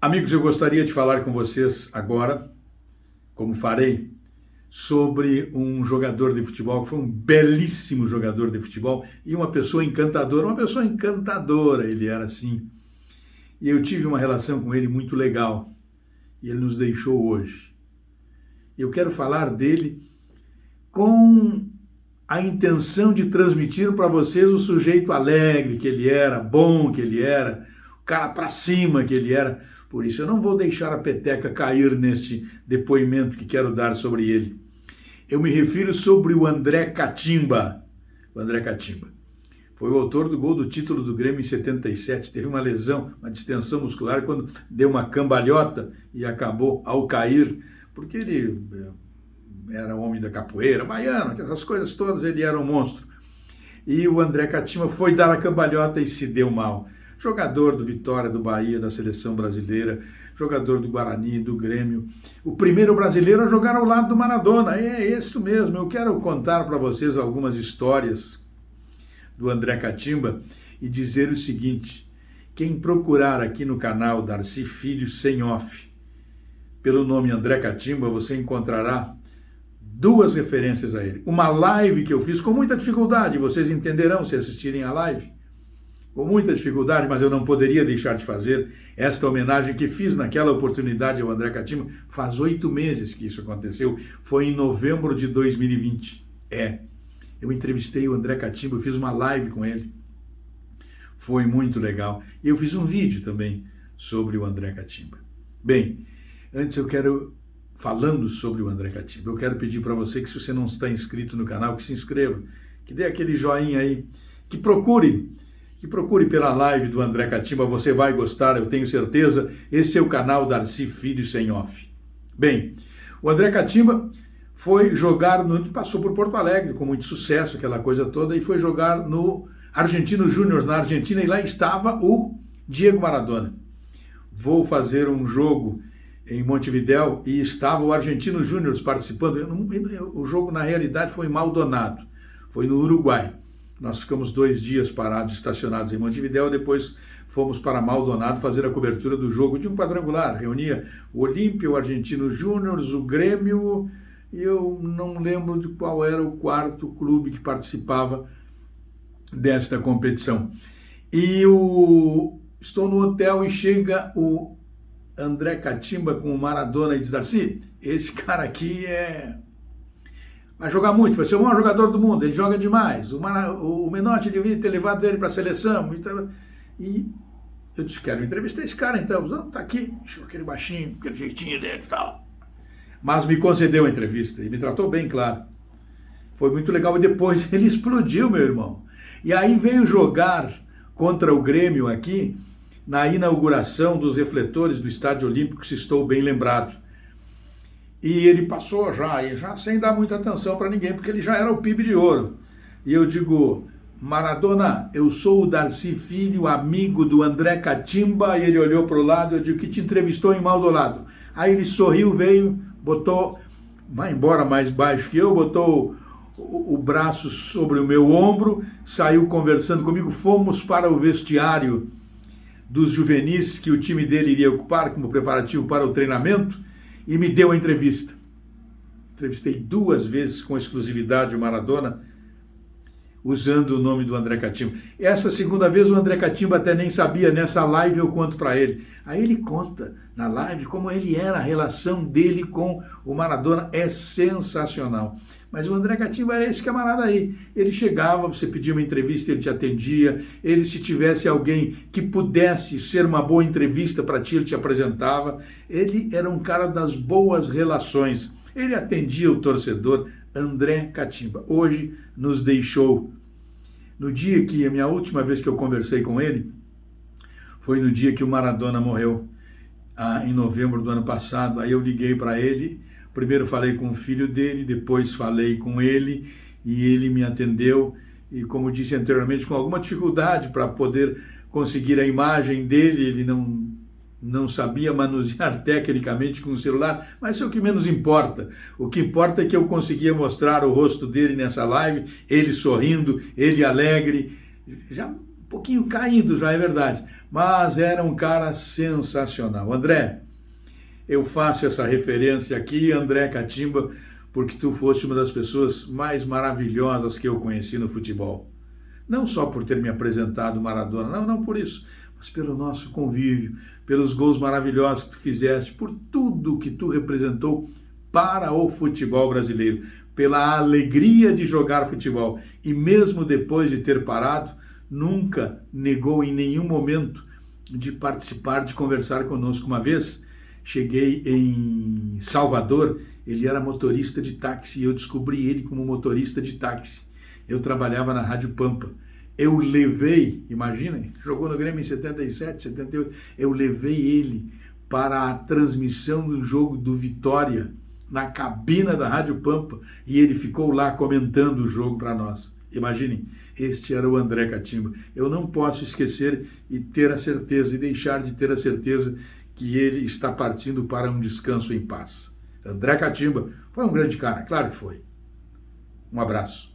Amigos, eu gostaria de falar com vocês agora, como farei, sobre um jogador de futebol que foi um belíssimo jogador de futebol e uma pessoa encantadora ele era assim. E eu tive uma relação com ele muito legal e ele nos deixou hoje. Eu quero falar dele com a intenção de transmitir para vocês o sujeito alegre que ele era, bom que ele era, o cara para cima que ele era. Por isso eu não vou deixar a peteca cair neste depoimento que quero dar sobre ele. Eu me refiro sobre o André Catimba. O André Catimba foi o autor do gol do título do Grêmio em 77. Teve uma lesão, uma distensão muscular, quando deu uma cambalhota e acabou ao cair, porque ele era homem da capoeira, baiano, essas coisas todas, ele era um monstro. E o André Catimba foi dar a cambalhota e se deu mal. Jogador do Vitória, do Bahia, da seleção brasileira, jogador do Guarani, do Grêmio. O primeiro brasileiro a jogar ao lado do Maradona. É isso mesmo, eu quero contar para vocês algumas histórias do André Catimba e dizer o seguinte: quem procurar aqui no canal Darcy Filho Sem Off, pelo nome André Catimba, você encontrará duas referências a ele. Uma live que eu fiz com muita dificuldade, vocês entenderão se assistirem a live. Com muita dificuldade, mas eu não poderia deixar de fazer esta homenagem que fiz naquela oportunidade ao André Catimba. Faz 8 meses que isso aconteceu, foi em novembro de 2020. Eu entrevistei o André Catimba, eu fiz uma live com ele. Foi muito legal. E eu fiz um vídeo também sobre o André Catimba. Bem, antes falando sobre o André Catimba, eu quero pedir para você que, se você não está inscrito no canal, que se inscreva, que dê aquele joinha aí, que procure pela live do André Catimba, você vai gostar, eu tenho certeza. Esse é o canal Darcy Filho Sem Off. Bem, o André Catimba foi jogar, passou por Porto Alegre com muito sucesso, aquela coisa toda, e foi jogar no Argentino Júnior, na Argentina, e lá estava o Diego Maradona. Vou fazer um jogo em Montevidéu e estava o Argentino Júnior participando. O jogo, na realidade, foi em Maldonado, foi no Uruguai. Nós ficamos 2 dias parados, estacionados em Montevidéu, depois fomos para Maldonado fazer a cobertura do jogo de um quadrangular. Reunia o Olímpia, o Argentino Júnior, o Grêmio, e eu não lembro de qual era o 4º clube que participava desta competição. Estou no hotel e chega o André Catimba com o Maradona e diz assim: esse cara aqui vai jogar muito, vai ser o maior jogador do mundo, ele joga demais. O Menotti devia ter levado ele para a seleção. E eu disse: quero entrevistar esse cara então. Não, tá aqui, aquele baixinho, aquele jeitinho dele e tal. Mas me concedeu a entrevista e me tratou bem, claro. Foi muito legal. E depois ele explodiu, meu irmão. E aí veio jogar contra o Grêmio aqui, na inauguração dos refletores do Estádio Olímpico, se estou bem lembrado. E ele passou já sem dar muita atenção para ninguém, porque ele já era o PIB de ouro. E eu digo: Maradona, eu sou o Darcy Filho, amigo do André Catimba. E ele olhou para o lado, eu digo: que te entrevistou em Maldonado. Aí ele sorriu, veio, botou, vai embora mais baixo que eu, botou o braço sobre o meu ombro, saiu conversando comigo, fomos para o vestiário dos juvenis que o time dele iria ocupar como preparativo para o treinamento, e me deu a entrevista. Entrevistei 2 vezes com exclusividade o Maradona, usando o nome do André Catimba. Essa segunda vez o André Catimba até nem sabia, nessa live eu conto para ele. Aí ele conta na live como ele era, a relação dele com o Maradona é sensacional. Mas o André Catimba era esse camarada aí. Ele chegava, você pedia uma entrevista, ele te atendia. Ele, se tivesse alguém que pudesse ser uma boa entrevista para ti, ele te apresentava. Ele era um cara das boas relações. Ele atendia o torcedor. André Catimba hoje nos deixou. No dia que, a minha última vez que eu conversei com ele, foi no dia que o Maradona morreu, em novembro do ano passado. Aí eu liguei para ele. Primeiro falei com o filho dele, depois falei com ele e ele me atendeu. E, como disse anteriormente, com alguma dificuldade para poder conseguir a imagem dele, ele não sabia manusear tecnicamente com o celular, mas isso é o que menos importa. O que importa é que eu conseguia mostrar o rosto dele nessa live, ele sorrindo, ele alegre, já um pouquinho caído, já é verdade, mas era um cara sensacional. André, eu faço essa referência aqui, André Catimba, porque tu foste uma das pessoas mais maravilhosas que eu conheci no futebol. Não só por ter me apresentado Maradona, não por isso, mas pelo nosso convívio, pelos gols maravilhosos que tu fizeste, por tudo que tu representou para o futebol brasileiro, pela alegria de jogar futebol. E mesmo depois de ter parado, nunca negou em nenhum momento de participar, de conversar conosco. Uma vez cheguei em Salvador, ele era motorista de táxi e eu descobri ele como motorista de táxi. Eu trabalhava na Rádio Pampa. Eu levei, imagina, jogou no Grêmio em 77, 78, eu levei ele para a transmissão do jogo do Vitória, na cabina da Rádio Pampa, e ele ficou lá comentando o jogo para nós. Imaginem, este era o André Catimba. Eu não posso esquecer e ter a certeza, e deixar de ter a certeza que ele está partindo para um descanso em paz. André Catimba foi um grande cara, claro que foi. Um abraço.